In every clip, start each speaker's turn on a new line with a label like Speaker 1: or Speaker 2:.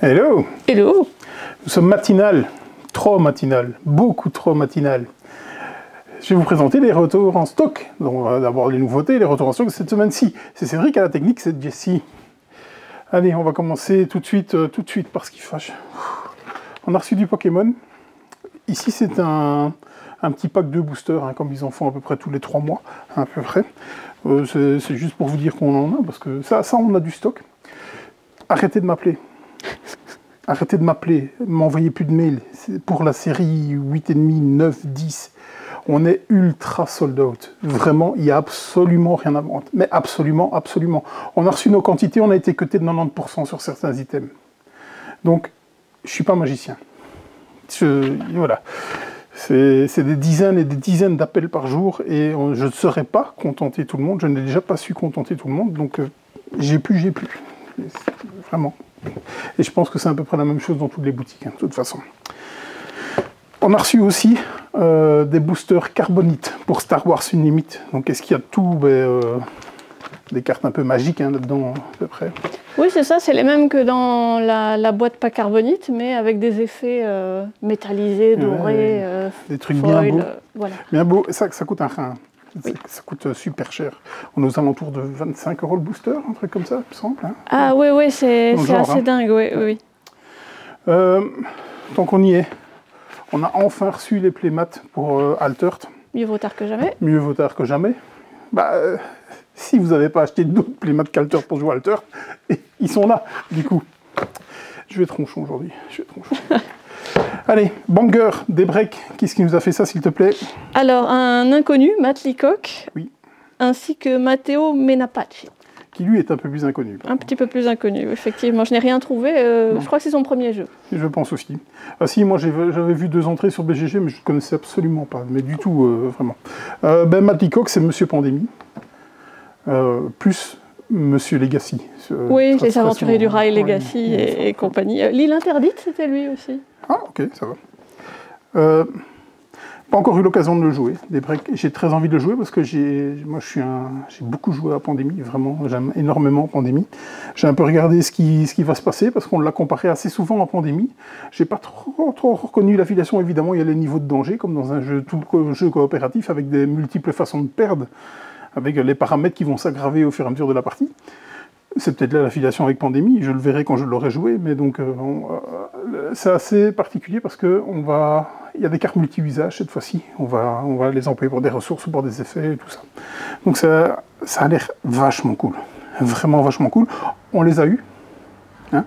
Speaker 1: Hello.
Speaker 2: Hello.
Speaker 1: Nous sommes matinal, trop matinal, beaucoup trop matinal. Je vais vous présenter les retours en stock. Donc d'abord les nouveautés, les retours en stock cette semaine-ci. C'est Cédric à la technique, c'est Jessie. Allez, on va commencer tout de suite par ce qui fâche. On a reçu du Pokémon. Ici c'est un petit pack de boosters, hein, comme ils en font à peu près tous les 3 mois, à peu près. C'est juste pour vous dire qu'on en a, parce que ça on a du stock. Arrêtez de m'appeler. Arrêtez de m'appeler, m'envoyez plus de mails. Pour la série 8,5, 9, 10, on est ultra sold out. Vraiment, il n'y a absolument rien à vendre. Mais absolument, absolument. On a reçu nos quantités, on a été coté de 90% sur certains items. Donc, je ne suis pas magicien. Voilà. C'est des dizaines et des dizaines d'appels par jour et je ne saurais pas contenter tout le monde. Je n'ai déjà pas su contenter tout le monde. Donc, j'ai plus. Vraiment. Et je pense que c'est à peu près la même chose dans toutes les boutiques, hein, de toute façon. On a reçu aussi des boosters carbonite pour Star Wars Unlimited. Donc, est-ce qu'il y a tout des cartes un peu magiques hein, là-dedans, à peu près?
Speaker 2: Oui, c'est ça, c'est les mêmes que dans la boîte pas carbonite, mais avec des effets métallisés, dorés,
Speaker 1: des trucs
Speaker 2: foil,
Speaker 1: bien beaux.
Speaker 2: Voilà.
Speaker 1: Bien beau, ça coûte un rein.
Speaker 2: Oui.
Speaker 1: Ça coûte super cher. On est aux alentours de 25 € le booster, un truc comme ça, il me semble. Hein.
Speaker 2: Ah oui, c'est assez dingue, oui.
Speaker 1: Tant qu'on y est, on a enfin reçu les playmats pour Altered.
Speaker 2: Mieux vaut tard que jamais.
Speaker 1: Mieux vaut tard que jamais. Si vous n'avez pas acheté d'autres playmats qu'Altered pour jouer à Altered, ils sont là, du coup. Je vais tronchon aujourd'hui, Allez, Banger, des breaks, qu'est-ce qui nous a fait ça, s'il te plaît?
Speaker 2: Alors, un inconnu, Matt Leacock,
Speaker 1: oui.
Speaker 2: Ainsi que Matteo Menapace.
Speaker 1: Qui lui est un peu plus inconnu.
Speaker 2: Un petit peu plus inconnu, effectivement. Je n'ai rien trouvé, je crois que c'est son premier jeu.
Speaker 1: Je pense aussi. Ah si, moi j'avais vu 2 entrées sur BGG, mais je ne connaissais absolument pas, mais du tout, vraiment. Matt Leacock, c'est Monsieur Pandémie, plus Monsieur Legacy.
Speaker 2: Oui, les aventuriers du rail, Legacy et compagnie. L'île interdite, c'était lui aussi.
Speaker 1: Ah, ok, ça va. Pas encore eu l'occasion de le jouer. J'ai très envie de le jouer parce que j'ai beaucoup joué à Pandémie, vraiment, j'aime énormément Pandémie. J'ai un peu regardé ce qui va se passer parce qu'on l'a comparé assez souvent à Pandémie. J'ai pas trop reconnu l'affiliation, évidemment, il y a les niveaux de danger, comme dans un jeu coopératif avec des multiples façons de perdre, avec les paramètres qui vont s'aggraver au fur et à mesure de la partie. C'est peut-être là l'affiliation avec Pandémie, je le verrai quand je l'aurai joué, mais donc c'est assez particulier parce qu'il y a des cartes multi-usages cette fois-ci, on va les employer pour des ressources ou pour des effets et tout ça. Donc ça a l'air vachement cool, vraiment vachement cool. On les a eus. Hein,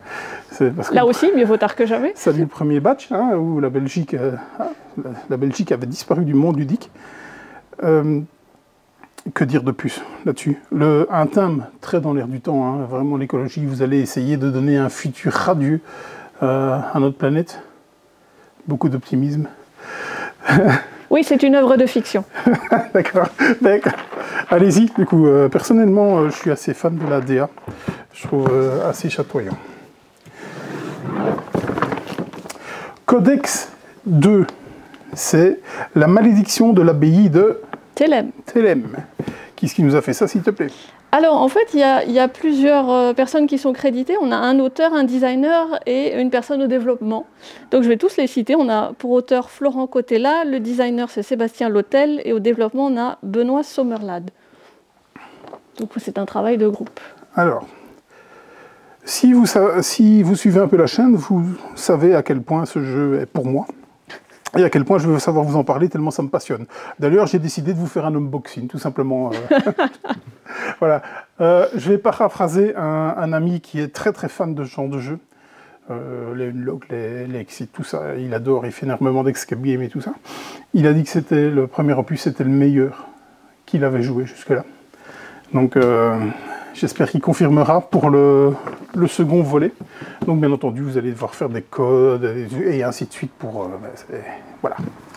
Speaker 2: là aussi, mieux vaut tard que jamais.
Speaker 1: Ça dit le premier batch, hein, où la Belgique avait disparu du monde ludique. Que dire de plus là-dessus? Un thème très dans l'air du temps, hein, vraiment l'écologie, vous allez essayer de donner un futur radieux à notre planète. Beaucoup d'optimisme.
Speaker 2: Oui, c'est une œuvre de fiction.
Speaker 1: D'accord. Allez-y, du coup, personnellement, je suis assez fan de la DA. Je trouve assez chatoyant. Codex 2, c'est la malédiction de l'abbaye de
Speaker 2: Thélème.
Speaker 1: Qu'est-ce qui nous a fait ça, s'il te plaît?
Speaker 2: Alors, en fait, il y a plusieurs personnes qui sont créditées. On a un auteur, un designer et une personne au développement. Donc, je vais tous les citer. On a pour auteur Florent Cotella, le designer, c'est Sébastien Lotel, et au développement, on a Benoît Sommerlade. Donc, c'est un travail de groupe.
Speaker 1: Alors, si vous suivez un peu la chaîne, vous savez à quel point ce jeu est pour moi. Et à quel point je veux savoir vous en parler, tellement ça me passionne. D'ailleurs, j'ai décidé de vous faire un unboxing, tout simplement. Voilà. Je vais paraphraser un ami qui est très très fan de ce genre de jeu. Les Unlock, les Exit, tout ça. Il adore, il fait énormément d'escape game et tout ça. Il a dit que c'était le premier opus, c'était le meilleur qu'il avait joué jusque-là. Donc, j'espère qu'il confirmera pour le second volet. Donc, bien entendu, vous allez devoir faire des codes et ainsi de suite pour... voilà.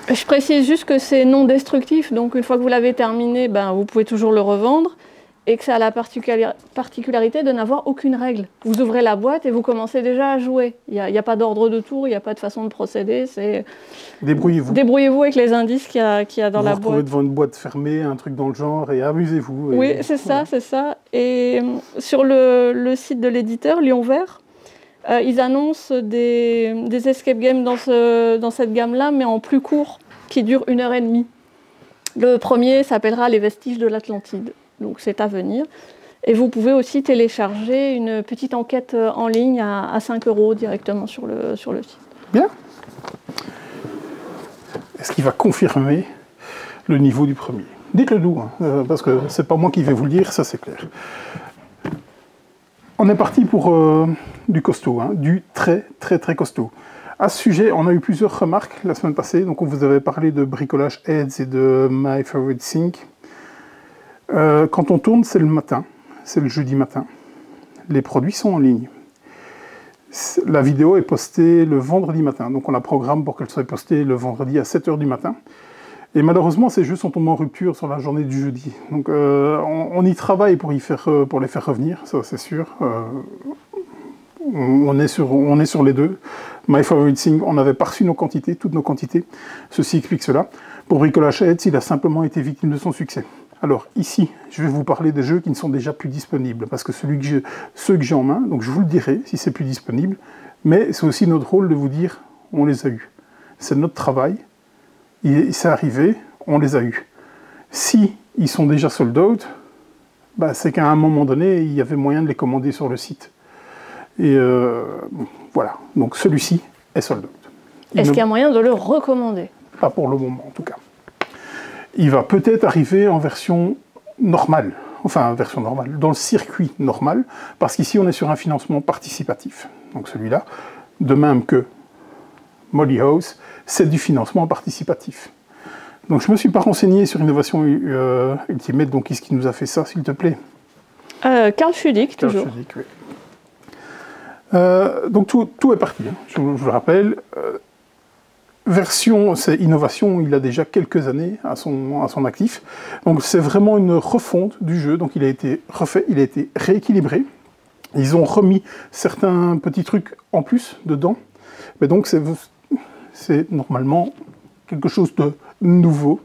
Speaker 2: Je précise juste que c'est non destructif, donc une fois que vous l'avez terminé, vous pouvez toujours le revendre. Et que ça a la particularité de n'avoir aucune règle. Vous ouvrez la boîte et vous commencez déjà à jouer. Il n'y a pas d'ordre de tour, il n'y a pas de façon de procéder.
Speaker 1: Débrouillez-vous.
Speaker 2: Débrouillez-vous avec les indices qu'il y a dans la boîte. Vous vous
Speaker 1: retrouvez devant une boîte fermée, un truc dans le genre, et amusez-vous.
Speaker 2: Oui, c'est ça, c'est ça. Et sur le site de l'éditeur, Lion Vert, Ils annoncent des escape games dans cette gamme-là, mais en plus court, qui dure 1h30. Le premier s'appellera Les Vestiges de l'Atlantide, donc c'est à venir. Et vous pouvez aussi télécharger une petite enquête en ligne à 5 € directement sur le site.
Speaker 1: Bien. Est-ce qu'il va confirmer le niveau du premier? Dites-le nous, hein, parce que c'est pas moi qui vais vous le dire, ça c'est clair. On est parti pour du costaud, hein, du très costaud. À ce sujet, on a eu plusieurs remarques la semaine passée. Donc on vous avait parlé de Bricolage Heads et de My Favorite Thing. Quand on tourne, c'est le matin, c'est le jeudi matin. Les produits sont en ligne. La vidéo est postée le vendredi matin, donc on la programme pour qu'elle soit postée le vendredi à 7 h du matin. Et malheureusement, ces jeux sont tombés en rupture sur la journée du jeudi. Donc on y travaille pour les faire revenir, ça c'est sûr. On est sur les deux. My Favorite Thing, on n'avait pas reçu nos quantités, toutes nos quantités. Ceci explique cela. Pour Bricolage Heads, il a simplement été victime de son succès. Alors ici, je vais vous parler des jeux qui ne sont déjà plus disponibles, parce que ceux que j'ai en main, donc je vous le dirai si c'est plus disponible, mais c'est aussi notre rôle de vous dire, on les a eus. C'est notre travail, c'est arrivé, on les a eus. Si ils sont déjà sold out, bah, c'est qu'à un moment donné, il y avait moyen de les commander sur le site. Et voilà, donc celui-ci est sold out.
Speaker 2: Est-ce qu'il y a moyen de le recommander?
Speaker 1: Pas pour le moment en tout cas. Il va peut-être arriver en version normale, enfin version normale, dans le circuit normal, parce qu'ici on est sur un financement participatif. Donc celui-là, de même que Molly House, c'est du financement participatif. Donc je ne me suis pas renseigné sur Innovation Ultimate, donc qui est-ce qui nous a fait ça, s'il te plaît?
Speaker 2: Carl Schudig, toujours.
Speaker 1: Schudig, oui. Donc tout est parti, hein, je vous le rappelle. Version, c'est Innovation, il a déjà quelques années à son actif. Donc c'est vraiment une refonte du jeu. Donc il a été refait, il a été rééquilibré. Ils ont remis certains petits trucs en plus dedans. Mais donc c'est normalement quelque chose de nouveau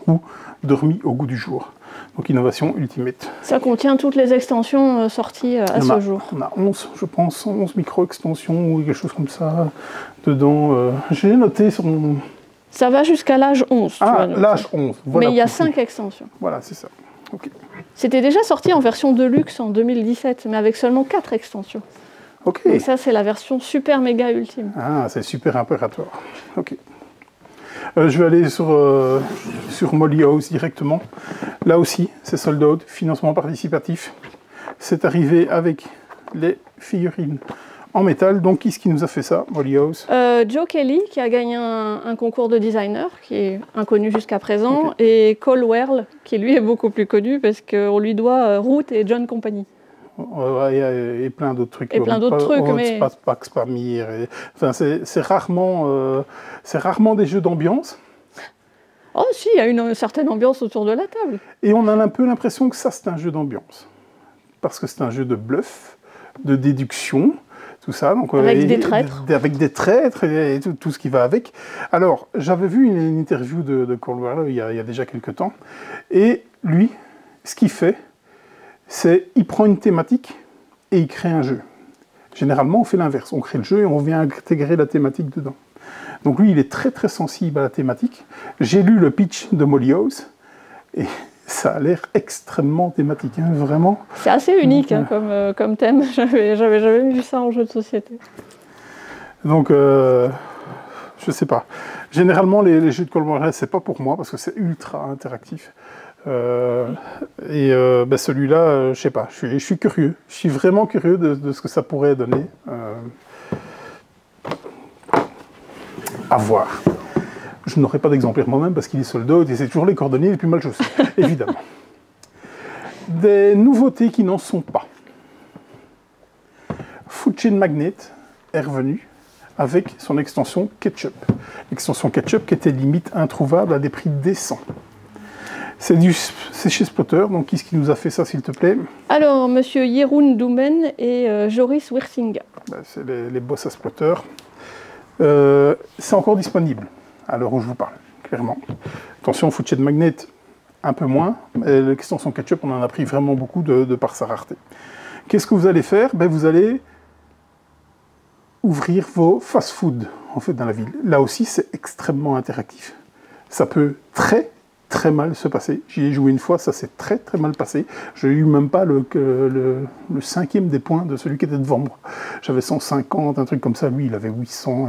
Speaker 1: ou de remis au goût du jour. Donc Innovation Ultimate.
Speaker 2: Ça contient toutes les extensions sorties à ce jour.
Speaker 1: On a 11, je pense, 11 micro-extensions ou quelque chose comme ça dedans. J'ai noté sur mon...
Speaker 2: Ça va jusqu'à l'âge 11.
Speaker 1: Ah, l'âge 11. Voilà,
Speaker 2: mais il y a 5 extensions.
Speaker 1: Voilà, c'est ça. Okay.
Speaker 2: C'était déjà sorti en version Deluxe en 2017, mais avec seulement 4 extensions.
Speaker 1: Ok.
Speaker 2: Et ça, c'est la version super méga ultime.
Speaker 1: Ah, c'est super impératoire. Ok. Je vais aller sur Molly House directement. Là aussi, c'est sold out, financement participatif. C'est arrivé avec les figurines en métal. Donc, qui est-ce qui nous a fait ça, Molly House?
Speaker 2: Joe Kelly, qui a gagné un concours de designer, qui est inconnu jusqu'à présent, okay. Et Cole Werle, qui lui est beaucoup plus connu, parce qu'on lui doit Root et John Company.
Speaker 1: Et plein d'autres trucs.
Speaker 2: Et plein d'autres trucs, mais...
Speaker 1: Pax Pamir. Enfin, c'est rarement des jeux d'ambiance.
Speaker 2: Oh si, il y a une certaine ambiance autour de la table.
Speaker 1: Et on a un peu l'impression que ça, c'est un jeu d'ambiance. Parce que c'est un jeu de bluff, de déduction, tout ça. Donc,
Speaker 2: avec des traîtres.
Speaker 1: Avec des traîtres et tout ce qui va avec. Alors, j'avais vu une interview de Cole Werle il y a déjà quelques temps. Et lui, ce qu'il fait, c'est il prend une thématique et il crée un jeu. Généralement, on fait l'inverse. On crée le jeu et on vient intégrer la thématique dedans. Donc lui, il est très sensible à la thématique. J'ai lu le pitch de Molly House et ça a l'air extrêmement thématique, hein, vraiment.
Speaker 2: C'est assez unique hein, comme thème. J'avais jamais vu ça en jeu de société.
Speaker 1: Donc, je sais pas. Généralement, les jeux de Cole Werle, c'est pas pour moi parce que c'est ultra interactif. Celui-là, je sais pas, je suis curieux. Je suis vraiment curieux de ce que ça pourrait donner. À voir. Je n'aurai pas d'exemplaire moi-même parce qu'il est sold out et c'est toujours les coordonnées les plus mal chaussées, évidemment. Des nouveautés qui n'en sont pas. Food Chain Magnet est revenu avec son extension Ketchup. L'extension Ketchup qui était limite introuvable à des prix décents. C'est chez Splotter, donc qui est-ce qui nous a fait ça, s'il te plaît?
Speaker 2: Alors, monsieur Jeroen Doumen et Joris Wirsinga.
Speaker 1: C'est les boss à Splotter. C'est encore disponible, à l'heure où je vous parle, clairement. Attention, Food Chain Magnet, un peu moins. L'extension Ketchup, on en a pris vraiment beaucoup de par sa rareté. Qu'est-ce que vous allez faire? Vous allez ouvrir vos fast-food en fait, dans la ville. Là aussi, c'est extrêmement interactif. Ça peut très mal se passer. J'y ai joué une fois, ça s'est très mal passé. Je n'ai eu même pas le 5e des points de celui qui était devant moi. J'avais 150, un truc comme ça. Lui, il avait 800.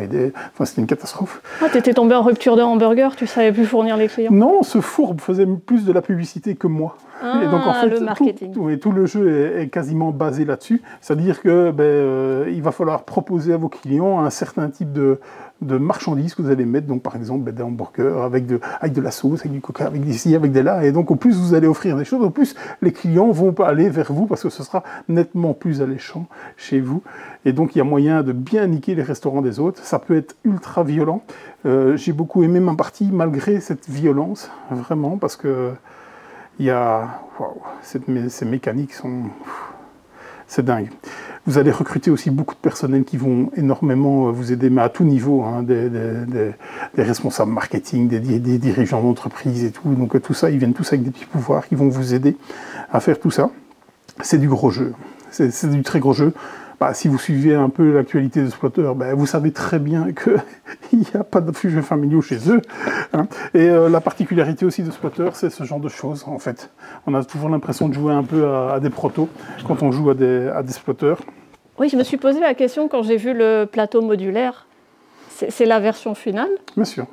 Speaker 1: Enfin, c'était une catastrophe.
Speaker 2: Ah, t'étais tombé en rupture de hamburger, tu savais plus fournir les clients?
Speaker 1: Non, ce fourbe faisait plus de la publicité que moi.
Speaker 2: Ah,
Speaker 1: et donc, en fait,
Speaker 2: le marketing.
Speaker 1: Tout le jeu est quasiment basé là-dessus. C'est-à-dire que il va falloir proposer à vos clients un certain type de marchandises que vous allez mettre, donc par exemple des hamburgers avec de la sauce, avec du coca, avec des ci, avec des là, et donc au plus vous allez offrir des choses, au plus les clients vont aller vers vous parce que ce sera nettement plus alléchant chez vous, et donc il y a moyen de bien niquer les restaurants des autres. Ça peut être ultra violent. J'ai beaucoup aimé ma partie malgré cette violence, vraiment, parce que il y a... Waouh, ces mécaniques sont... C'est dingue. Vous allez recruter aussi beaucoup de personnels qui vont énormément vous aider, mais à tout niveau, hein, des responsables marketing, des dirigeants d'entreprise et tout. Donc tout ça, ils viennent tous avec des petits pouvoirs qui vont vous aider à faire tout ça. C'est du gros jeu. C'est du très gros jeu. Bah, si vous suivez un peu l'actualité de Splotter, bah, vous savez très bien qu'il n'y a pas de jeux familiaux chez eux. Hein. Et la particularité aussi de Splotter, c'est ce genre de choses, en fait. On a toujours l'impression de jouer un peu à des protos quand on joue à des Splotters.
Speaker 2: Oui, je me suis posé la question quand j'ai vu le plateau modulaire. C'est la version finale?
Speaker 1: Bien sûr,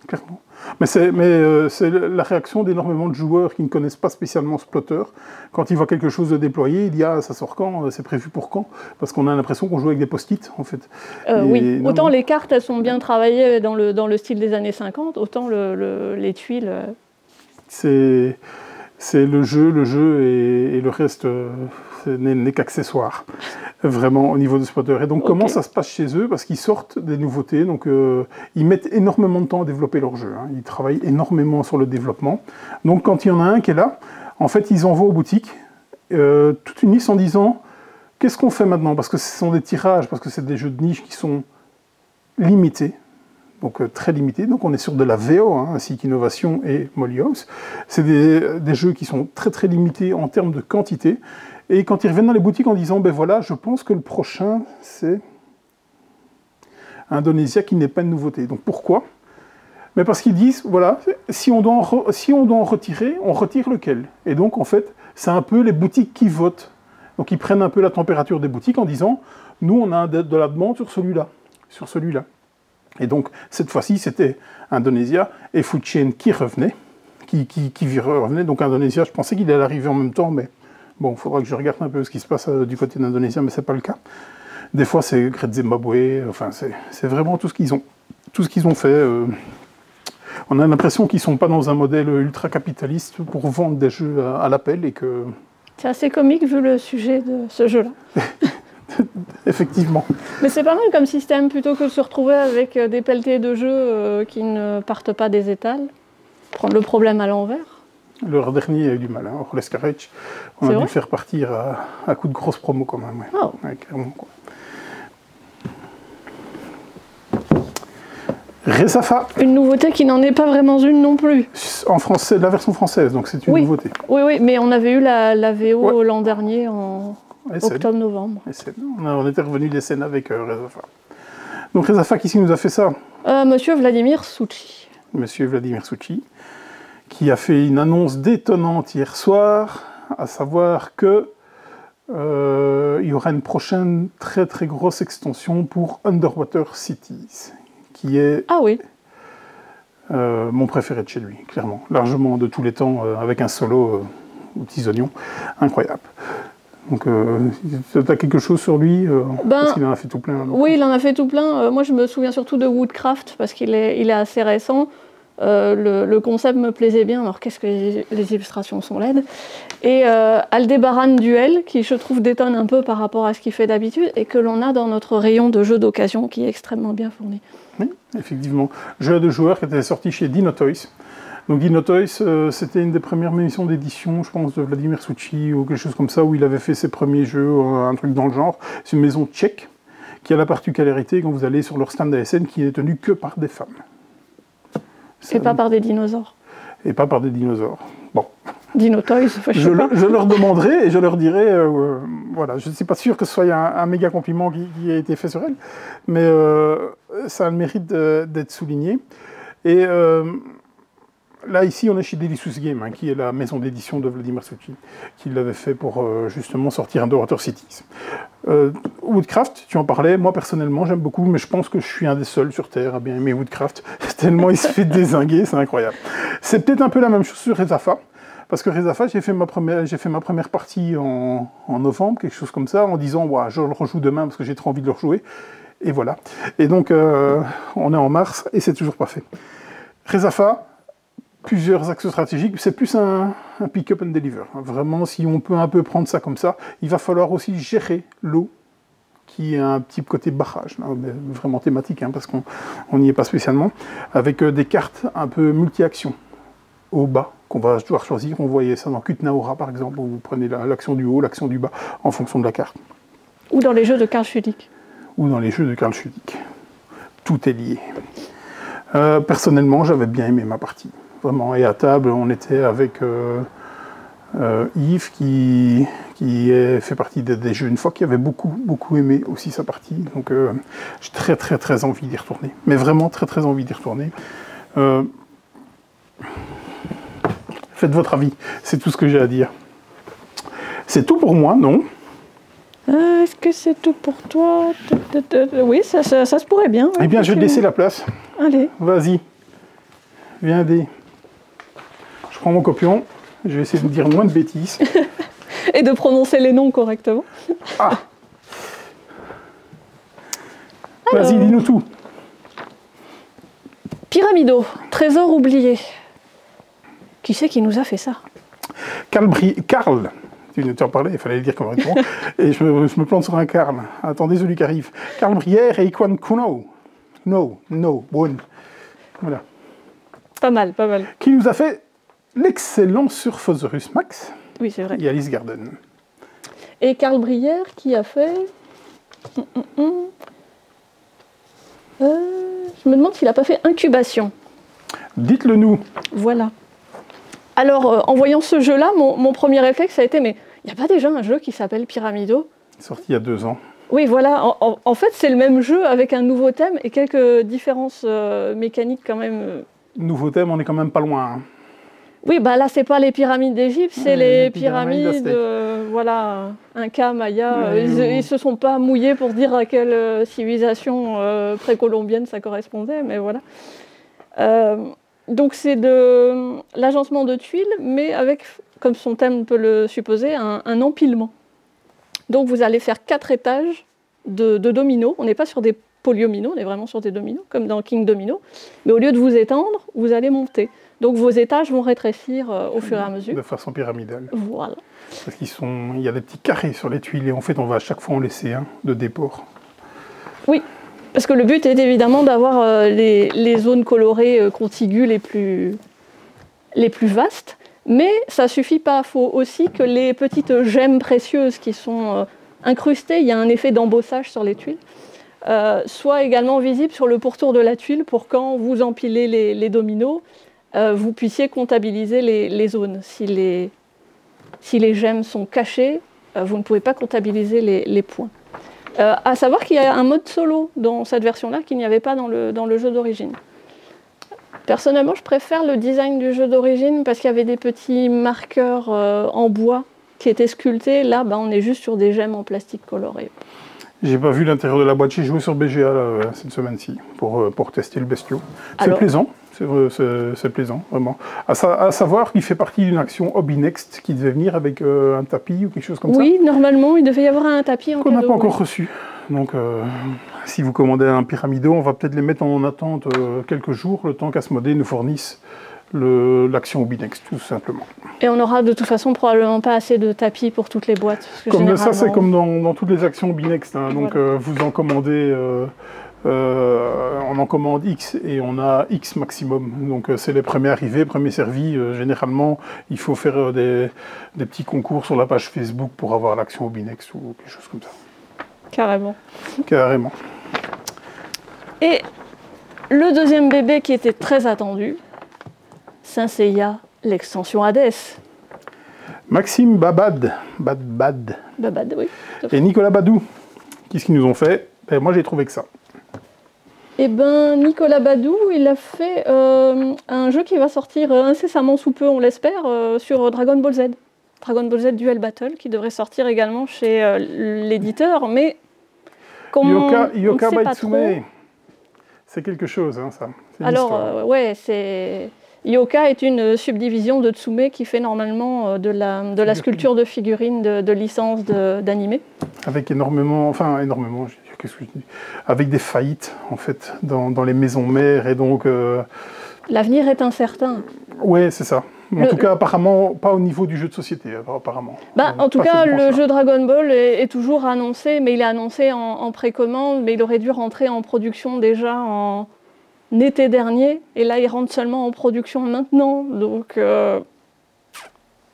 Speaker 1: clairement. Mais c'est la réaction d'énormément de joueurs qui ne connaissent pas spécialement Splotter. Quand ils voient quelque chose de déployé, ils disent « Ah, ça sort quand? C'est prévu pour quand ?» Parce qu'on a l'impression qu'on joue avec des post-it, en fait.
Speaker 2: Oui, autant les cartes, elles sont bien travaillées dans le style des années 50, autant les tuiles...
Speaker 1: C'est le jeu et le reste n'est qu'accessoire, vraiment, au niveau de Splotter. Et donc, okay. Comment ça se passe chez eux? Parce qu'ils sortent des nouveautés, donc ils mettent énormément de temps à développer leur jeu. Hein. Ils travaillent énormément sur le développement. Donc, quand il y en a un qui est là, en fait, ils envoient aux boutiques toute une liste en disant « Qu'est-ce qu'on fait maintenant ?» Parce que ce sont des tirages, parce que c'est des jeux de niche qui sont limités. Donc très limité, donc on est sur de la VO, hein, ainsi qu'Innovation et Molly House. C'est des jeux qui sont très limités en termes de quantité, et quand ils reviennent dans les boutiques en disant, ben voilà, je pense que le prochain, c'est Indonesia qui n'est pas une nouveauté. Donc pourquoi? Mais parce qu'ils disent, voilà, si on doit en retirer, on retire lequel? Et donc en fait, c'est un peu les boutiques qui votent. Donc ils prennent un peu la température des boutiques en disant, nous on a de la demande sur celui-là, sur celui-là. Et donc, cette fois-ci, c'était Indonesia et Food Chain qui revenait, qui revenait. Donc, Indonesia, je pensais qu'il allait arriver en même temps, mais bon, il faudra que je regarde un peu ce qui se passe du côté d'Indonesia, mais ce n'est pas le cas. Des fois, c'est Great Zimbabwe, enfin, c'est vraiment tout ce qu'ils ont fait. On a l'impression qu'ils ne sont pas dans un modèle ultra-capitaliste pour vendre des jeux à l'appel et que...
Speaker 2: C'est assez comique vu le sujet de ce jeu-là.
Speaker 1: Effectivement.
Speaker 2: Mais c'est pas mal comme système, plutôt que de se retrouver avec des pelletés de jeux qui ne partent pas des étals. Prendre le problème à l'envers.
Speaker 1: Le dernier a eu du mal, hein. Les Scarage, on a dû le faire partir à coup de grosses promos quand même. Ouais.
Speaker 2: Oh.
Speaker 1: Ouais, clairement, quoi. Resafa.
Speaker 2: Une nouveauté qui n'en est pas vraiment une non plus.
Speaker 1: En français, la version française, donc c'est une nouveauté.
Speaker 2: Oui, mais on avait eu la VO l'an dernier en... octobre-novembre.
Speaker 1: On était revenu des scènes avec Resafa. Donc Resafa, qui nous a fait ça?
Speaker 2: Monsieur Vladimir Suchy.
Speaker 1: Monsieur Vladimir Suchy, qui a fait une annonce détonnante hier soir, à savoir que il y aura une prochaine très grosse extension pour Underwater Cities, qui est mon préféré de chez lui, clairement. Largement de tous les temps, avec un solo aux petits oignons, incroyable. Donc, tu as quelque chose sur lui parce qu'il en a fait tout plein. Donc.
Speaker 2: Oui, il en a fait tout plein. Moi, je me souviens surtout de Woodcraft, parce qu'il est assez récent. Le concept me plaisait bien, alors qu'est-ce que les illustrations sont laides. Et Aldebaran Duel, qui je trouve détonne un peu par rapport à ce qu'il fait d'habitude, et que l'on a dans notre rayon de jeux d'occasion, qui est extrêmement bien fourni.
Speaker 1: Oui, effectivement. Jeu de joueurs qui était sorti chez Dinotoys. Donc Dinotoys, c'était une des premières émissions d'édition, je pense, de Vladimir Suchy ou quelque chose comme ça, où il avait fait ses premiers jeux, un truc dans le genre. C'est une maison tchèque qui a la particularité, quand vous allez sur leur stand ASN, qui n'est tenu que par des femmes.
Speaker 2: Et pas par des dinosaures.
Speaker 1: Et pas par des dinosaures. Bon.
Speaker 2: Dinotoys,
Speaker 1: je leur demanderai et je leur dirai, voilà, je ne suis pas sûr que ce soit un méga compliment qui a été fait sur elle, mais ça a le mérite d'être souligné. Et là, ici, on est chez Delicious Game, hein, qui est la maison d'édition de Vladimir Suchin, qui l'avait fait pour justement sortir Underwater Cities. Woodcraft, tu en parlais, moi personnellement j'aime beaucoup, mais je pense que je suis un des seuls sur Terre à bien aimer Woodcraft, tellement il se fait dézinguer, c'est incroyable. C'est peut-être un peu la même chose sur Rezafa, parce que Rezafa, j'ai fait ma première partie en novembre, quelque chose comme ça, en disant ouais, je le rejoue demain parce que j'ai trop envie de le rejouer, et voilà. Et donc on est en mars et c'est toujours pas fait. Rezafa, plusieurs axes stratégiques, c'est plus un pick-up and deliver. Vraiment, si on peut un peu prendre ça comme ça, il va falloir aussi gérer l'eau, qui est un petit côté barrage, hein, vraiment thématique, hein, parce qu'on n'y est pas spécialement, avec des cartes un peu multi-actions au bas, qu'on va devoir choisir. On voyait ça dans Kutnaora, par exemple, où vous prenez l'action du haut, l'action du bas, en fonction de la carte.
Speaker 2: Ou dans les jeux de Karl Schudig.
Speaker 1: Ou dans les jeux de Karl Schudig. Tout est lié. Personnellement, j'avais bien aimé ma partie. Vraiment. Et à table, on était avec Yves, qui fait partie des jeux une fois, qui avait beaucoup aimé aussi sa partie. Donc j'ai très envie d'y retourner. Mais vraiment très envie d'y retourner. Faites votre avis, c'est tout ce que j'ai à dire. C'est tout pour moi, non?
Speaker 2: Est-ce que c'est tout pour toi? Oui, ça se pourrait bien.
Speaker 1: Eh bien, je vais te laisser la place.
Speaker 2: Allez.
Speaker 1: Vas-y. Viens aider. Je prends mon copion. Je vais essayer de dire moins de bêtises.
Speaker 2: Et de prononcer les noms correctement.
Speaker 1: Ah. Vas-y, dis-nous tout.
Speaker 2: Pyramido, trésor oublié. Qui c'est qui nous a fait ça?
Speaker 1: Karl, tu en parlais, il fallait le dire correctement. Et je me plante sur un Karl. Attendez celui qui arrive. Karl Brière et Ikwan Kuno. No, one. Voilà.
Speaker 2: Pas mal.
Speaker 1: Qui nous a fait l'excellent Surfosaurus Max.
Speaker 2: Oui, c'est vrai.
Speaker 1: Et Alice Garden.
Speaker 2: Et Karl Brière qui a fait... je me demande s'il n'a pas fait Incubation.
Speaker 1: Dites-le nous.
Speaker 2: Voilà. Alors, en voyant ce jeu-là, mon premier réflexe a été, mais il n'y a pas déjà un jeu qui s'appelle Pyramido?
Speaker 1: Sorti il y a 2 ans.
Speaker 2: Oui, voilà. En fait, c'est le même jeu avec un nouveau thème et quelques différences mécaniques quand même.
Speaker 1: Nouveau thème, on est quand même pas loin. Hein.
Speaker 2: Oui, bah là, c'est pas les pyramides d'Égypte, c'est les pyramides, voilà, Inca, Maya. Ils se sont pas mouillés pour dire à quelle civilisation précolombienne ça correspondait, mais voilà. Donc c'est de l'agencement de tuiles, mais avec, comme son thème peut le supposer, un empilement. Donc vous allez faire 4 étages de dominos. On n'est pas sur des polyomino, on est vraiment sur des dominos, comme dans King Domino. Mais au lieu de vous étendre, vous allez monter. Donc vos étages vont rétrécir au fur et à mesure.
Speaker 1: De façon pyramidale.
Speaker 2: Voilà.
Speaker 1: Parce qu'il y a des petits carrés sur les tuiles et en fait on va à chaque fois en laisser un de déport.
Speaker 2: Oui, parce que le but est évidemment d'avoir les zones colorées contiguës les plus vastes. Mais ça ne suffit pas, il faut aussi que les petites gemmes précieuses qui sont incrustées, il y a un effet d'embossage sur les tuiles, soient également visibles sur le pourtour de la tuile pour quand vous empilez les dominos, vous puissiez comptabiliser les zones. Si les gemmes sont cachées, vous ne pouvez pas comptabiliser les points. À savoir qu'il y a un mode solo dans cette version-là qu'il n'y avait pas dans le jeu d'origine. Personnellement, je préfère le design du jeu d'origine parce qu'il y avait des petits marqueurs en bois qui étaient sculptés. Là, on est juste sur des gemmes en plastique coloré.
Speaker 1: J'ai pas vu l'intérieur de la boîte. J'ai joué sur BGA là, cette semaine-ci pour tester le bestiau. C'est plaisant. C'est plaisant, vraiment. À savoir qu'il fait partie d'une action Hobby Next qui devait venir avec un tapis ou quelque chose comme ça.
Speaker 2: Oui, normalement, il devait y avoir un tapis en cadeau.
Speaker 1: Qu'on n'a pas encore reçu. Donc, si vous commandez un Pyramido, on va peut-être les mettre en attente quelques jours, le temps qu'Asmodée nous fournisse l'action Hobby Next, tout simplement.
Speaker 2: Et on aura de toute façon probablement pas assez de tapis pour toutes les boîtes. Parce que
Speaker 1: comme ça, c'est comme dans toutes les actions Hobby Next. Hein. Donc, voilà. Vous en commandez... on en commande X et on a X maximum. Donc c'est les premiers arrivés, premiers servis. Généralement, il faut faire des petits concours sur la page Facebook pour avoir l'action Hobby Next ou quelque chose comme ça.
Speaker 2: Carrément.
Speaker 1: Carrément.
Speaker 2: Et le deuxième bébé qui était très attendu, Saint Seiya, l'extension Hades.
Speaker 1: Maxime Babad,
Speaker 2: Babad, oui.
Speaker 1: et Nicolas Badou. Qu'est-ce qu'ils nous ont fait? Ben, moi, j'ai trouvé que ça.
Speaker 2: Eh ben, Nicolas Badou, il a fait un jeu qui va sortir incessamment sous peu, on l'espère, sur Dragon Ball Z. Dragon Ball Z Duel Battle, qui devrait sortir également chez l'éditeur, mais comme
Speaker 1: Yoka
Speaker 2: on ne sait pas trop...
Speaker 1: Baitsume, c'est quelque chose, hein, ça.
Speaker 2: Alors, ouais, c'est... Yoka est une subdivision de Tsume qui fait normalement de la sculpture de figurines de licence d'animé.
Speaker 1: Avec énormément, qu'est-ce que je dis, avec des faillites, en fait, dans les maisons mères, et donc...
Speaker 2: L'avenir est incertain.
Speaker 1: Ouais, c'est ça. En tout cas, apparemment, pas au niveau du jeu de société, apparemment.
Speaker 2: En tout cas, le jeu Dragon Ball est toujours annoncé, mais il est annoncé en précommande, mais il aurait dû rentrer en production déjà en été dernier, et là, il rentre seulement en production maintenant. Donc,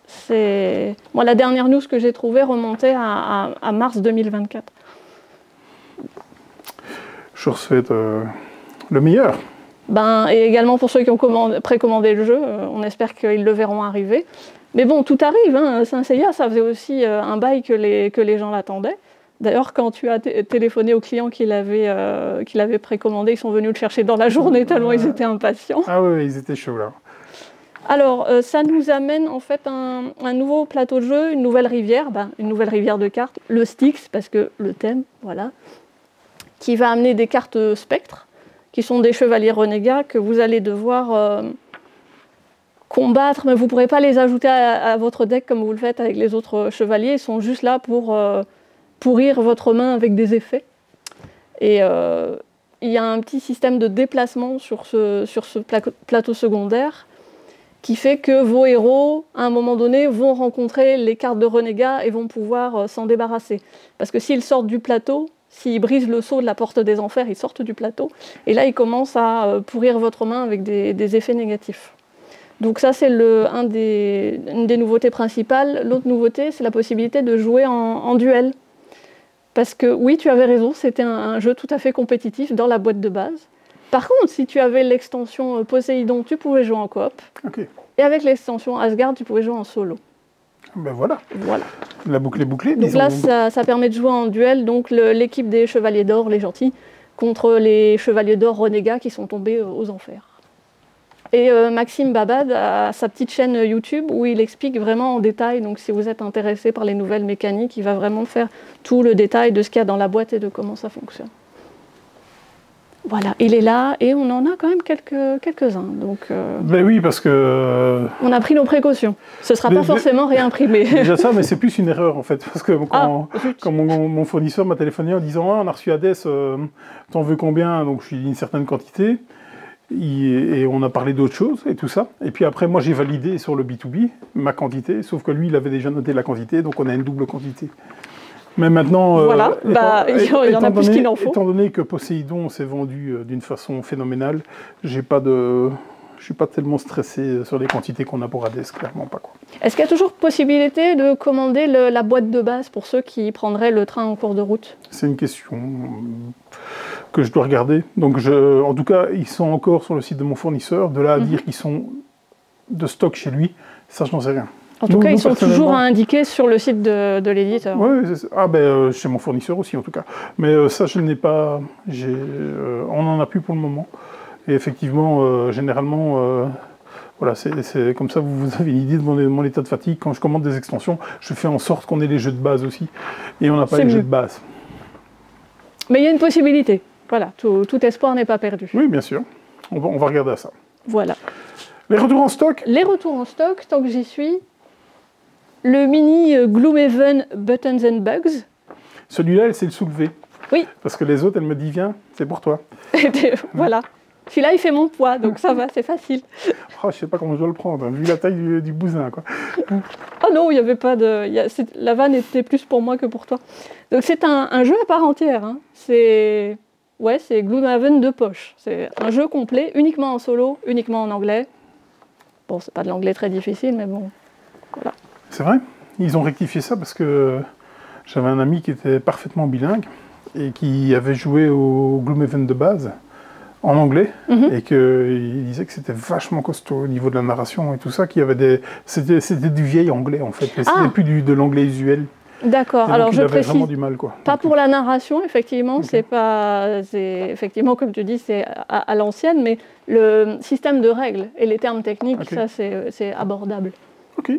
Speaker 2: c'est... Moi, la dernière news que j'ai trouvée remontait à mars 2024.
Speaker 1: Je leur souhaite le meilleur.
Speaker 2: Et également pour ceux qui ont précommandé le jeu, on espère qu'ils le verront arriver. Mais bon, tout arrive, hein. Saint Seiya, ça faisait aussi un bail que les gens l'attendaient. D'ailleurs, quand tu as téléphoné aux clients qui l'avaient précommandé, ils sont venus le chercher dans la journée tellement ils étaient impatients.
Speaker 1: Ah oui, ils étaient chauds là.
Speaker 2: Alors, ça nous amène en fait un nouveau plateau de jeu, une nouvelle rivière de cartes, le Styx, parce que le thème, voilà, qui va amener des cartes spectres, qui sont des chevaliers renégats que vous allez devoir combattre, mais vous ne pourrez pas les ajouter à votre deck comme vous le faites avec les autres chevaliers. Ils sont juste là pour pourrir votre main avec des effets. Et il y a un petit système de déplacement sur ce plateau secondaire qui fait que vos héros, à un moment donné, vont rencontrer les cartes de renégats et vont pouvoir s'en débarrasser. Parce que s'ils sortent du plateau, s'ils brisent le sceau de la porte des enfers, ils sortent du plateau, et là, ils commencent à pourrir votre main avec des effets négatifs. Donc ça, c'est une des nouveautés principales. L'autre nouveauté, c'est la possibilité de jouer en duel. Parce que, oui, tu avais raison, c'était un jeu tout à fait compétitif dans la boîte de base. Par contre, si tu avais l'extension Poséidon, tu pouvais jouer en coop.
Speaker 1: Okay.
Speaker 2: Et avec l'extension Asgard, tu pouvais jouer en solo.
Speaker 1: Ben voilà.
Speaker 2: Voilà.
Speaker 1: La boucle est bouclée.
Speaker 2: Donc là, ça permet de jouer en duel, donc l'équipe des Chevaliers d'Or, les gentils, contre les Chevaliers d'Or renégats qui sont tombés aux enfers. Et Maxime Babad a sa petite chaîne YouTube où il explique vraiment en détail, donc si vous êtes intéressé par les nouvelles mécaniques, il va vraiment faire tout le détail de ce qu'il y a dans la boîte et de comment ça fonctionne. Voilà, il est là et on en a quand même quelques-uns.
Speaker 1: Ben oui, parce que...
Speaker 2: on a pris nos précautions. Ce ne sera pas forcément réimprimé.
Speaker 1: Déjà ça, mais c'est plus une erreur en fait. Parce que quand mon fournisseur m'a téléphoné en disant on a reçu Hades, t'en veux combien? Donc je lui ai dit une certaine quantité. Et on a parlé d'autres choses et tout ça. Et puis après, moi j'ai validé sur le B2B ma quantité, sauf que lui il avait déjà noté la quantité, donc on a une double quantité. Mais maintenant,
Speaker 2: voilà, il y en a plus qu'il en faut.
Speaker 1: Étant donné que Poséidon s'est vendu d'une façon phénoménale, je suis pas tellement stressé sur les quantités qu'on a pour Hades, clairement pas, quoi.
Speaker 2: Est-ce qu'il y a toujours possibilité de commander la boîte de base pour ceux qui prendraient le train en cours de route?
Speaker 1: C'est une question que je dois regarder. Donc en tout cas, ils sont encore sur le site de mon fournisseur. De là à dire qu'ils sont de stock chez lui, ça je n'en sais rien.
Speaker 2: En tout cas, ils sont toujours indiqués sur le site de l'éditeur.
Speaker 1: Oui, chez mon fournisseur aussi en tout cas. Mais ça, je n'ai pas... on n'en a plus pour le moment. Et effectivement, généralement, voilà, c'est comme ça, vous avez une idée de mon état de fatigue. Quand je commande des extensions, je fais en sorte qu'on ait les jeux de base aussi. Et on n'a pas les jeux de base.
Speaker 2: Mais il y a une possibilité. Voilà, tout espoir n'est pas perdu.
Speaker 1: Oui, bien sûr. On va regarder à ça.
Speaker 2: Voilà.
Speaker 1: Les retours en stock?
Speaker 2: Les retours en stock, tant que j'y suis. Le mini Gloomhaven Buttons and Bugs.
Speaker 1: Celui-là, c'est le soulevé.
Speaker 2: Oui.
Speaker 1: Parce que les autres, elle me dit, viens, c'est pour toi.
Speaker 2: Voilà. Celui-là, il fait mon poids, donc ça va, c'est facile.
Speaker 1: Oh, je ne sais pas comment je dois le prendre, vu la taille du bousin, quoi.
Speaker 2: Oh non, il n'y avait pas de... la vanne était plus pour moi que pour toi. Donc c'est un jeu à part entière. Hein. C'est Gloomhaven de poche. C'est un jeu complet, uniquement en solo, uniquement en anglais. Bon, c'est pas de l'anglais très difficile, mais bon, voilà.
Speaker 1: C'est vrai, ils ont rectifié ça parce que j'avais un ami qui était parfaitement bilingue et qui avait joué au Gloomhaven de base en anglais, et qu'il disait que c'était vachement costaud au niveau de la narration et tout ça, qu'il y avait c'était du vieil anglais en fait, et c'était plus de l'anglais usuel.
Speaker 2: D'accord, alors je précise,
Speaker 1: vraiment du mal, quoi.
Speaker 2: Pas pour la narration, effectivement, c'est effectivement, comme tu dis, c'est à l'ancienne, mais le système de règles et les termes techniques, ça c'est abordable.
Speaker 1: Ok.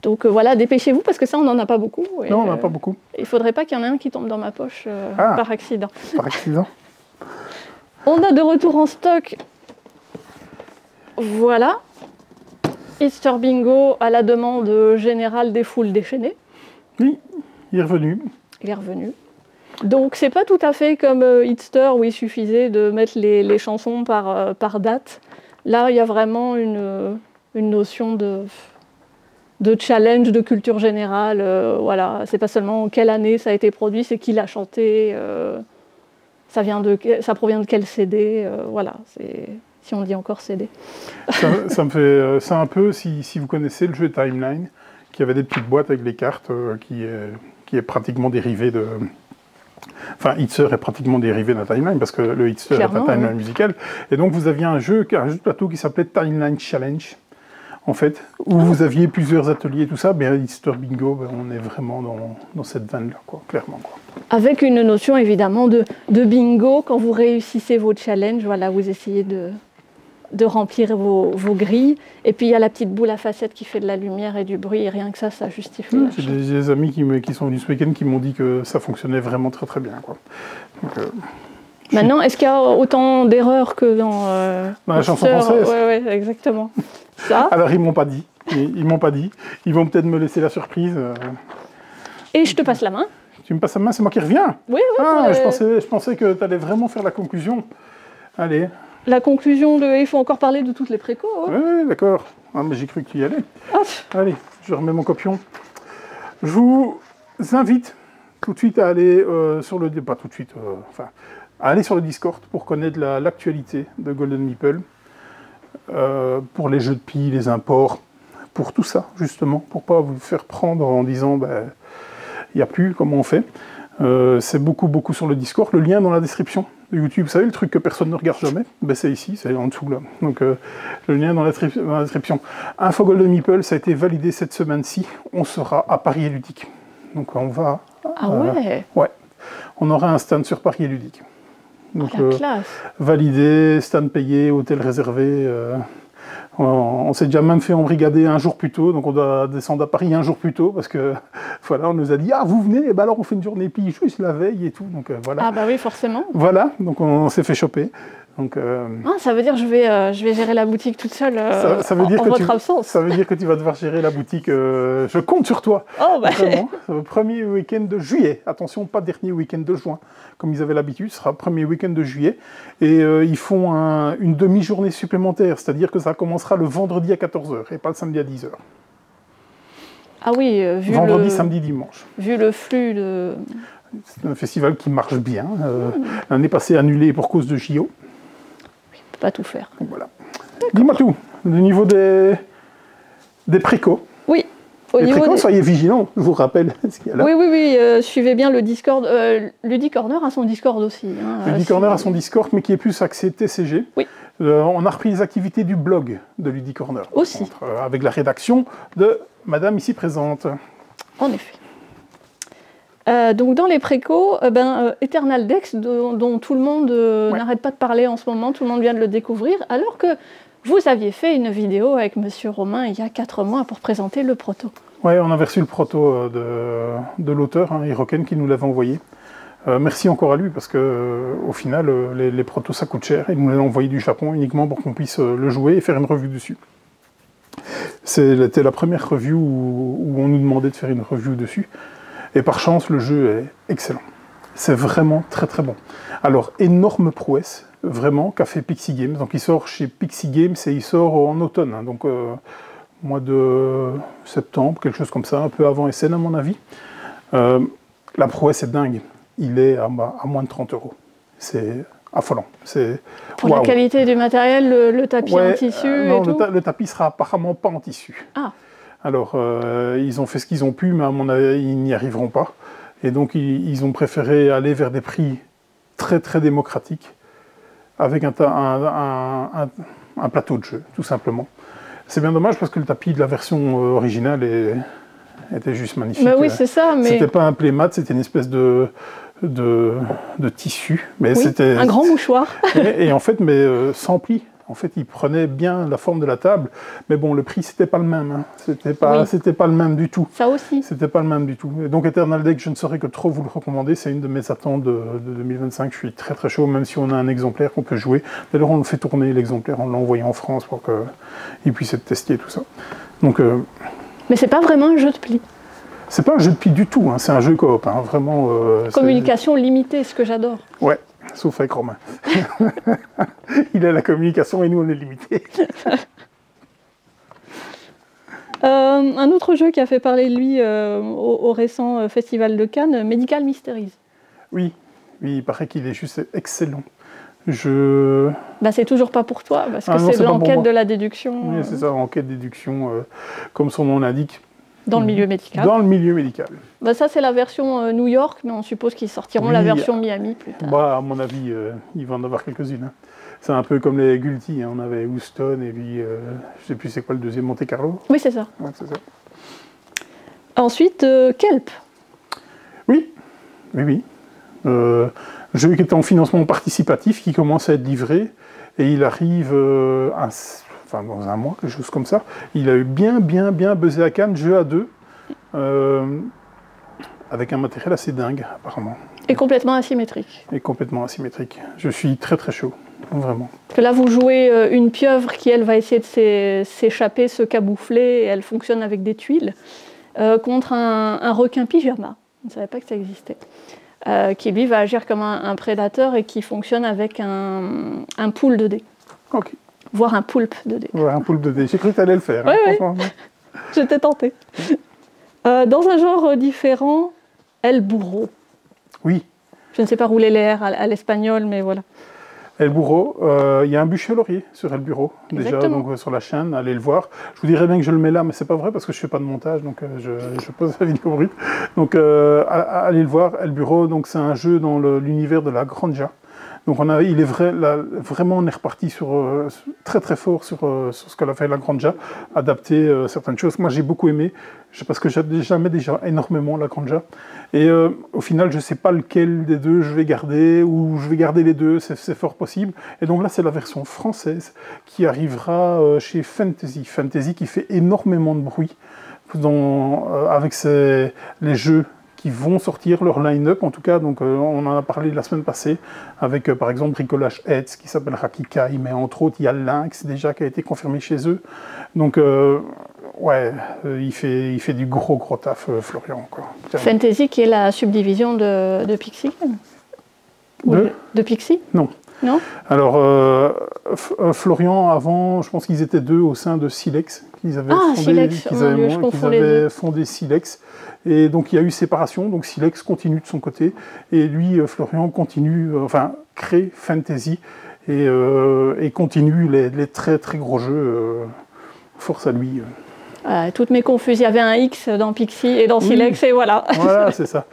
Speaker 2: Donc voilà, dépêchez-vous, parce que ça, on n'en a pas beaucoup. Et,
Speaker 1: non, on n'en a pas beaucoup.
Speaker 2: Il ne faudrait pas qu'il y en ait un qui tombe dans ma poche par accident.
Speaker 1: Par accident.
Speaker 2: On a de retour en stock, voilà, Easter Bingo à la demande générale des foules déchaînées.
Speaker 1: Oui, il est revenu.
Speaker 2: Il est revenu. Donc c'est pas tout à fait comme Easter où il suffisait de mettre les chansons par date. Là, il y a vraiment une notion de challenge, de culture générale. Voilà, c'est pas seulement quelle année ça a été produit, c'est qui l'a chanté. Ça provient de quel CD, voilà, si on dit encore CD.
Speaker 1: Ça me fait... c'est un peu, si vous connaissez le jeu Timeline, qui avait des petites boîtes avec les cartes, qui est pratiquement dérivé de... Enfin, Hitster est pratiquement dérivé d'un Timeline, parce que le Hitster est un Timeline musical. Et donc, vous aviez un jeu de plateau qui s'appelait Timeline Challenge, en fait, où vous aviez plusieurs ateliers et tout ça. Mais Easter Bingo, on est vraiment dans cette veine-là, quoi, clairement, quoi.
Speaker 2: Avec une notion évidemment de bingo, quand vous réussissez vos challenges, voilà, vous essayez de remplir vos grilles. Et puis il y a la petite boule à facettes qui fait de la lumière et du bruit, et rien que ça justifie.
Speaker 1: C'est des amis qui sont venus ce week-end qui m'ont dit que ça fonctionnait vraiment très très bien, quoi. Donc,
Speaker 2: maintenant, est-ce qu'il y a autant d'erreurs que dans
Speaker 1: la chanson française?
Speaker 2: Oui, exactement. Ça.
Speaker 1: Alors ils m'ont pas dit. Ils m'ont pas dit. Ils vont peut-être me laisser la surprise.
Speaker 2: Et je te passe la main.
Speaker 1: Tu me passes la main, c'est moi qui reviens.
Speaker 2: Oui.
Speaker 1: Je pensais que tu allais vraiment faire la conclusion. Allez.
Speaker 2: La conclusion il faut encore parler de toutes les précos. Hein.
Speaker 1: Oui, d'accord. Ah, mais j'ai cru que tu y allais. Allez, je remets mon copion. Je vous invite tout de suite à aller sur le... Pas tout de suite, à aller sur le Discord pour connaître l'actualité de Golden Meeple. Pour les jeux de billes, les imports, pour tout ça, justement, pour ne pas vous faire prendre en disant il n'y a plus, comment on fait. C'est beaucoup sur le Discord. Le lien dans la description de YouTube, vous savez, le truc que personne ne regarde jamais, c'est ici, c'est en dessous là. Donc le lien dans la description. Info Golden Meeple, ça a été validé cette semaine-ci. On sera à Paris et Ludique. Donc on va...
Speaker 2: Ah ouais.
Speaker 1: Ouais. On aura un stand sur Paris et Ludique. Donc,
Speaker 2: classe.
Speaker 1: Validé, stand payé, hôtel réservé. On s'est déjà même fait embrigader un jour plus tôt, donc on doit descendre à Paris un jour plus tôt, parce que voilà, on nous a dit « Ah, vous venez ?» Et ben alors on fait une journée pille juste la veille et tout, donc voilà.
Speaker 2: Ah bah oui, forcément.
Speaker 1: Voilà, donc on s'est fait choper. Donc,
Speaker 2: ça veut dire que je vais gérer la boutique toute seule
Speaker 1: ça veut dire
Speaker 2: en votre absence.
Speaker 1: Ça veut dire que tu vas devoir gérer la boutique. Je compte sur toi.
Speaker 2: Oh, bah.
Speaker 1: Vraiment. Le premier week-end de juillet. Attention, pas dernier week-end de juin, comme ils avaient l'habitude. Ce sera le premier week-end de juillet. Et ils font une demi-journée supplémentaire. C'est-à-dire que ça commencera le vendredi à 14h et pas le samedi à 10h.
Speaker 2: Ah oui, vu
Speaker 1: vendredi, samedi, dimanche.
Speaker 2: Vu le flux de...
Speaker 1: C'est un festival qui marche bien. L'année passée annulé pour cause de JO.
Speaker 2: Pas tout faire.
Speaker 1: Donc voilà. Dis-moi tout, au niveau des précos.
Speaker 2: Oui.
Speaker 1: Les précos, soyez vigilants, je vous rappelle ce qu'il y a là.
Speaker 2: Oui, suivez bien le Discord. Ludic Corner a son Discord aussi. Hein,
Speaker 1: Ludic Corner a son Discord, mais qui est plus axé TCG.
Speaker 2: Oui.
Speaker 1: On a repris les activités du blog de Ludic Corner.
Speaker 2: Aussi.
Speaker 1: Avec la rédaction de Madame ici présente.
Speaker 2: En effet. Donc dans les précos, Eternal Dex, dont tout le monde n'arrête pas de parler en ce moment, tout le monde vient de le découvrir, alors que vous aviez fait une vidéo avec Monsieur Romain il y a 4 mois pour présenter le proto.
Speaker 1: Oui, on avait reçu le proto de l'auteur, Hiroken, qui nous l'avait envoyé. Merci encore à lui, parce qu'au final, les protos ça coûte cher, il nous l'a envoyé du Japon uniquement pour qu'on puisse le jouer et faire une review dessus. C'était la première review où on nous demandait de faire une review dessus. Et par chance, le jeu est excellent. C'est vraiment très très bon. Alors, énorme prouesse, vraiment, qu'a fait Pixie Games. Donc il sort chez Pixie Games et il sort en automne. Hein, donc mois de septembre, quelque chose comme ça, un peu avant SN à mon avis. La prouesse est dingue. Il est à moins de 30 €. C'est affolant.
Speaker 2: Pour la qualité du matériel, le tapis en tissu
Speaker 1: non,
Speaker 2: et tout.
Speaker 1: le tapis sera apparemment pas en tissu.
Speaker 2: Ah.
Speaker 1: Alors, ils ont fait ce qu'ils ont pu, mais à mon avis, ils n'y arriveront pas. Et donc, ils ont préféré aller vers des prix très, très démocratiques. avec un plateau de jeu, tout simplement. C'est bien dommage parce que le tapis de la version originale était juste magnifique.
Speaker 2: Mais oui, c'est ça. Mais...
Speaker 1: C'était pas un playmat, c'était une espèce de tissu. Mais
Speaker 2: oui,
Speaker 1: c'était
Speaker 2: un grand mouchoir.
Speaker 1: et en fait, sans pli. En fait, il prenait bien la forme de la table, mais bon, le prix, c'était pas le même. Hein. C'était pas le même du tout.
Speaker 2: Ça aussi.
Speaker 1: C'était pas le même du tout. Et donc, Eternal Deck, je ne saurais que trop vous le recommander. C'est une de mes attentes de 2025. Je suis très très chaud, même si on a un exemplaire qu'on peut jouer. D'ailleurs, on le fait tourner, l'exemplaire, on l'a envoyé en France pour qu'il puisse être testé, tout ça. Donc,
Speaker 2: mais c'est pas vraiment un jeu de pli.
Speaker 1: C'est pas un jeu de pli du tout, hein. C'est un jeu coop, hein. Vraiment.
Speaker 2: Communication limitée, ce que j'adore.
Speaker 1: Ouais. Sauf avec Romain. Il a la communication et nous on est limités.
Speaker 2: Un autre jeu qui a fait parler de lui au récent festival de Cannes, Medical Mysteries.
Speaker 1: Oui, il paraît qu'il est juste excellent.
Speaker 2: Bah, c'est toujours pas pour toi, parce que c'est de l'enquête de la déduction.
Speaker 1: Oui, c'est ça, enquête-déduction, comme son nom l'indique.
Speaker 2: Dans le milieu médical.
Speaker 1: Dans le milieu médical.
Speaker 2: Bah, ça, c'est la version New York, mais on suppose qu'ils sortiront la version Miami plus tard.
Speaker 1: Bah, à mon avis, il va en avoir quelques-unes. Hein. C'est un peu comme les Gulti. Hein. On avait Houston et puis, je sais plus c'est quoi le deuxième, Monte Carlo.
Speaker 2: Oui, c'est ça.
Speaker 1: Ouais, c'est ça.
Speaker 2: Ensuite, Kelp.
Speaker 1: Oui. Jeu qui est en financement participatif, qui commence à être livré, et il arrive dans un mois, quelque chose comme ça. Il a eu bien buzzé à Cannes, jeu à deux, avec un matériel assez dingue, apparemment.
Speaker 2: Et complètement asymétrique.
Speaker 1: Je suis très très chaud, vraiment.
Speaker 2: Parce que là, vous jouez une pieuvre qui, elle, va essayer de s'échapper, se camoufler, et elle fonctionne avec des tuiles, contre un requin pyjama. Je ne savais pas que ça existait. Qui, lui, va agir comme un prédateur et qui fonctionne avec un pool de dés.
Speaker 1: Ok.
Speaker 2: Voire un poulpe de dés.
Speaker 1: Ouais, un poulpe de dés. J'ai cru que tu allais le faire.
Speaker 2: Oui. J'étais tentée. Dans un genre différent, El Burro.
Speaker 1: Oui.
Speaker 2: Je ne sais pas rouler les R à l'espagnol, mais voilà.
Speaker 1: El Burro, il y a un bûcher à laurier sur El Burro, déjà, donc, sur la chaîne, allez le voir. Je vous dirais bien que je le mets là, mais c'est pas vrai parce que je fais pas de montage, donc je pose la vidéo brute. Donc allez le voir, El Burro, donc c'est un jeu dans l'univers de la Granja. Donc on est reparti sur très très fort sur ce qu'elle a fait la Granja, adapter certaines choses. Moi j'ai beaucoup aimé, parce que j'aimais déjà énormément la Granja. Et au final je ne sais pas lequel des deux je vais garder, ou je vais garder les deux, c'est fort possible. Et donc là c'est la version française qui arrivera chez Fantasy qui fait énormément de bruit avec les jeux qui vont sortir leur line-up, en tout cas, donc on en a parlé la semaine passée, avec par exemple Bricolage Heads, qui s'appelle Rakikai, mais entre autres il y a Lynx déjà qui a été confirmé chez eux. Donc il fait du gros taf, Florian. Quoi.
Speaker 2: Fantasy qui est la subdivision de Pixie de Pixie?
Speaker 1: Non.
Speaker 2: Non.
Speaker 1: Alors, Florian, avant, je pense qu'ils étaient deux au sein de Silex. Ils avaient fondé Silex. Et donc, il y a eu séparation. Donc, Silex continue de son côté. Et lui, Florian, crée Fantasy et continue les très, très gros jeux. Force à lui.
Speaker 2: Toutes mes confuses. Il y avait un X dans Pixie et dans Silex, et voilà.
Speaker 1: Voilà, c'est ça.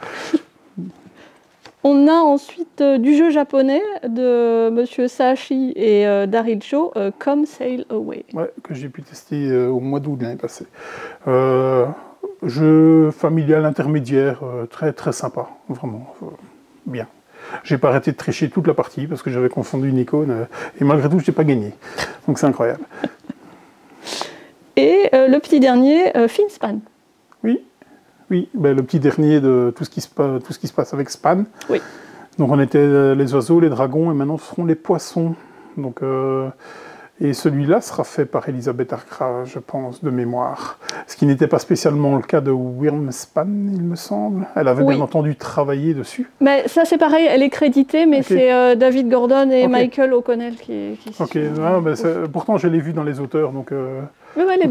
Speaker 2: On a ensuite du jeu japonais de Monsieur Sashi et Daryl Cho, Come Sail Away.
Speaker 1: Ouais, que j'ai pu tester au mois d'août de l'année passée. Jeu familial intermédiaire, très très sympa, vraiment bien. J'ai pas arrêté de tricher toute la partie parce que j'avais confondu une icône et malgré tout je n'ai pas gagné. Donc c'est incroyable.
Speaker 2: Et le petit dernier, Finspan.
Speaker 1: Oui, le petit dernier de tout ce qui se passe avec Span.
Speaker 2: Oui.
Speaker 1: Donc on était les oiseaux, les dragons, et maintenant ce seront les poissons. Donc, et celui-là sera fait par Elisabeth Arcra, je pense, de mémoire. Ce qui n'était pas spécialement le cas de Wyrmspan, il me semble. Elle avait bien entendu travaillé dessus.
Speaker 2: Mais ça c'est pareil, elle est créditée, mais c'est David Gordon et Michael O'Connell qui
Speaker 1: Ok, pourtant je l'ai vu dans les auteurs. Donc,
Speaker 2: oui, elle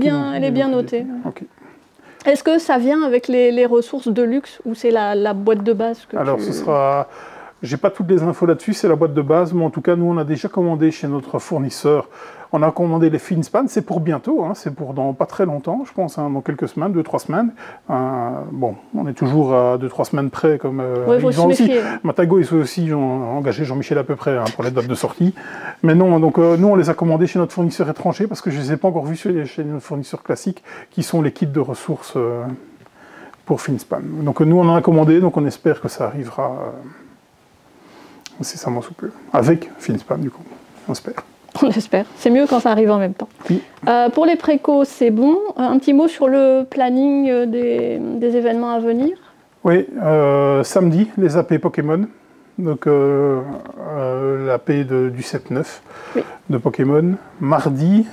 Speaker 2: est bien notée.
Speaker 1: Ok.
Speaker 2: Est-ce que ça vient avec les ressources de luxe ou c'est la boîte de base
Speaker 1: Alors ce sera J'ai pas toutes les infos là-dessus, c'est la boîte de base, mais en tout cas, nous, on a déjà commandé chez notre fournisseur. On a commandé les Finspan, c'est pour bientôt, hein, c'est pour dans pas très longtemps, je pense, hein, dans quelques semaines, 2-3 semaines. Bon, on est toujours à 2-3 semaines près, comme
Speaker 2: ils ont aussi.
Speaker 1: Matago, ils ont aussi engagé Jean-Michel à peu près hein, pour les dates de sortie. Mais non, donc nous, on les a commandés chez notre fournisseur étranger, parce que je les ai pas encore vus chez notre fournisseur classique, qui sont les kits de ressources pour Finspan. Donc nous, on en a commandé, donc on espère que ça arrivera incessamment sous peu. Avec Finspan, du coup, on espère.
Speaker 2: On espère. C'est mieux quand ça arrive en même temps.
Speaker 1: Oui.
Speaker 2: Pour les précos, c'est bon. Un petit mot sur le planning des événements à venir.
Speaker 1: Oui, samedi, les AP Pokémon. Donc l'AP du 7-9 de Pokémon. Mardi,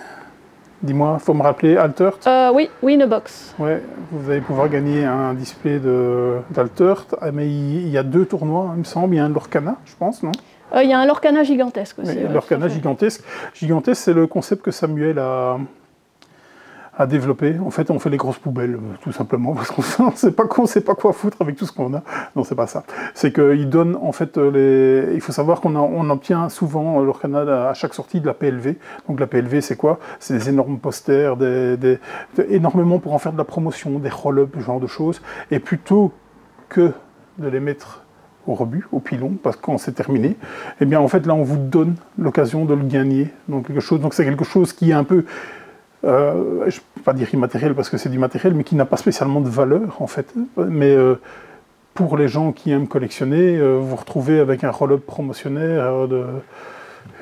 Speaker 1: dis-moi, il faut me rappeler, Altert.
Speaker 2: Oui, Win a Box.
Speaker 1: Ouais, vous allez pouvoir gagner un display d'Altert. Mais il y a 2 tournois, il me semble. Il y a un Lorcana, je pense, non?
Speaker 2: Il y a un Lorcana gigantesque aussi.
Speaker 1: Oui, Lorcana gigantesque. Gigantesque, c'est le concept que Samuel a développé. En fait, on fait les grosses poubelles, tout simplement, parce qu'on ne sait pas quoi foutre avec tout ce qu'on a. Non, c'est pas ça. C'est qu'il donne, en fait, il faut savoir qu'on obtient souvent Lorcana à chaque sortie de la PLV. Donc la PLV, c'est quoi? C'est des énormes posters, énormément pour en faire de la promotion, des roll-up, ce genre de choses. Et plutôt que de les mettre au rebut, au pilon, parce que quand c'est terminé, eh bien en fait là on vous donne l'occasion de le gagner. Donc c'est quelque chose qui est un peu, je ne peux pas dire immatériel parce que c'est du matériel, mais qui n'a pas spécialement de valeur en fait. Mais pour les gens qui aiment collectionner, vous vous retrouvez avec un roll-up promotionnaire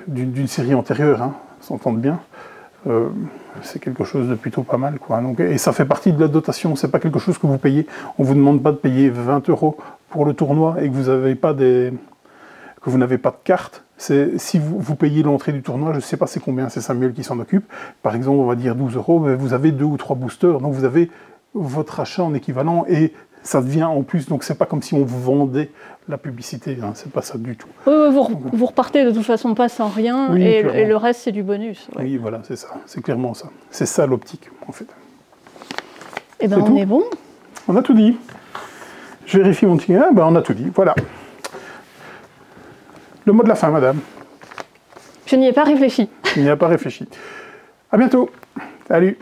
Speaker 1: d'une série antérieure, hein, s'entendre bien. C'est quelque chose de plutôt pas mal, quoi. Donc, et ça fait partie de la dotation, c'est pas quelque chose que vous payez. On vous demande pas de payer 20 € pour le tournoi et que vous n'avez pas de carte. Si vous payez l'entrée du tournoi, je sais pas c'est combien, c'est Samuel qui s'en occupe. Par exemple, on va dire 12 €, mais vous avez 2 ou 3 boosters, donc vous avez votre achat en équivalent et ça devient en plus, donc c'est pas comme si on vous vendait la publicité, hein, c'est pas ça du tout.
Speaker 2: Oui, vous repartez de toute façon pas sans rien, oui, et le reste c'est du bonus. Ouais.
Speaker 1: Oui, voilà, c'est ça, c'est clairement ça. C'est ça l'optique, en fait.
Speaker 2: Eh bien, on est bon.
Speaker 1: On a tout dit. Je vérifie mon petit... Ah, ben, on a tout dit, voilà. Le mot de la fin, madame.
Speaker 2: Je n'y ai pas réfléchi.
Speaker 1: Je n'y ai pas réfléchi. À bientôt. Salut.